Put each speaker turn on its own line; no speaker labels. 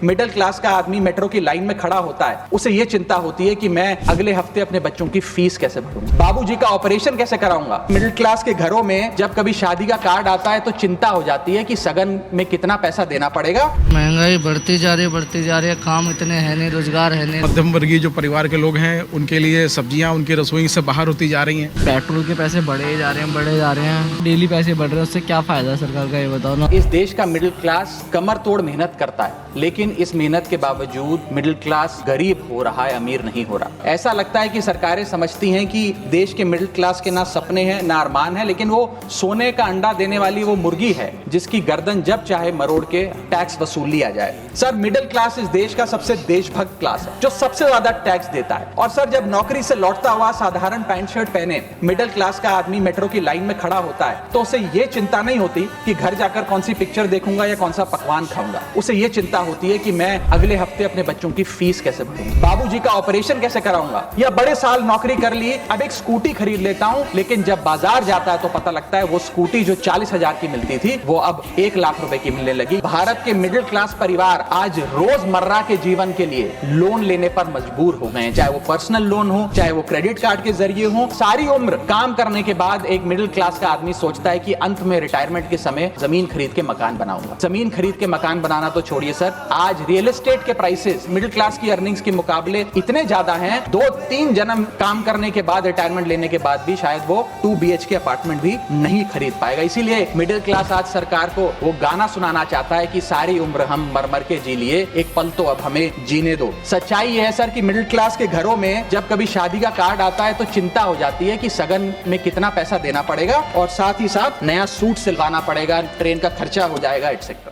Middle class का आदमी metro की लाइन में खड़ा होता है, उसे ये चिंता होती है कि मैं अगले हफ्ते अपने बच्चों की फीस कैसे भरूंगा, बाबूजी का ऑपरेशन कैसे कराऊंगा। मिडिल क्लास के घरों में जब कभी शादी का कार्ड आता है तो चिंता हो जाती है कि सगन में कितना पैसा देना पड़ेगा।
महंगाई बढ़ती जा रही है, काम इतने है नहीं, रोजगार है नहीं।
मध्यम वर्गीय जो परिवार के लोग हैं उनके लिए सब्जियां उनकी रसोई से बाहर होती जा रही हैं।
पेट्रोल के पैसे बढ़े जा रहे हैं, डेली पैसे बढ़ रहे हैं, उससे क्या फायदा सरकार का, ये बताओ ना।
इस देश का मिडिल क्लास कमर तोड़ मेहनत करता है, लेकिन इस मेहनत के बावजूद मिडिल क्लास गरीब हो रहा है, अमीर नहीं हो रहा। ऐसा लगता है कि सरकारें समझती हैं कि देश के मिडिल क्लास के ना सपने हैं ना अरमान है, लेकिन वो सोने का अंडा देने वाली वो मुर्गी है जिसकी गर्दन जब चाहे मरोड़ के टैक्स वसूल लिया जाए। सर, मिडिल क्लास इस देश का सबसे देशभक्त क्लास है जो सबसे ज्यादा टैक्स देता है। और सर, जब नौकरी से लौटता हुआ साधारण पैंट शर्ट पहने मिडिल क्लास का आदमी मेट्रो की लाइन में खड़ा होता है तो उसे ये चिंता नहीं होती कि घर जाकर कौन सी पिक्चर देखूंगा या कौन सा पकवान खाऊंगा। उसे ये चिंता होती है कि मैं अगले हफ्ते अपने बच्चों की फीस कैसे भरूंगा, बाबूजी का ऑपरेशन कैसे कराऊंगा, या बड़े साल नौकरी कर ली अब एक स्कूटी खरीद लेता हूं, लेकिन जब बाजार जाता है तो पता लगता है वो स्कूटी जो 40,000 की मिलती थी वो अब 1 लाख रुपए की मिलने लगी। भारत के मिडिल क्लास परिवार आज रोजमर्रा के जीवन के लिए लोन लेने पर मजबूर हो गए हैं, चाहे वो पर्सनल लोन हो, चाहे वो क्रेडिट कार्ड के जरिए हो। सारी उम्र काम करने के बाद एक मिडिल क्लास का आदमी सोचता है कि अंत में रिटायरमेंट के समय जमीन खरीद के मकान बनाऊंगा। जमीन खरीद के मकान बनाना तो छोड़िए सर, आज रियल एस्टेट के प्राइसेस मिडिल क्लास की अर्निंग्स के मुकाबले इतने ज्यादा हैं, 2-3 जन्म काम करने के बाद, रिटायरमेंट लेने के बाद भी शायद वो 2 BHK अपार्टमेंट भी नहीं खरीद पाएगा। इसीलिए मिडिल क्लास आज सरकार को वो गाना सुनाना चाहता है कि सारी उम्र हम मर मर के जी लिए, एक पल तो अब हमें जीने दो। सच्चाई है सर कि मिडिल क्लास के घरों में जब कभी शादी का कार्ड आता है तो चिंता हो जाती है कि सगन में कितना पैसा देना पड़ेगा और साथ ही साथ नया सूट सिलवाना पड़ेगा, ट्रेन का खर्चा हो जाएगा, एटसेट्रा।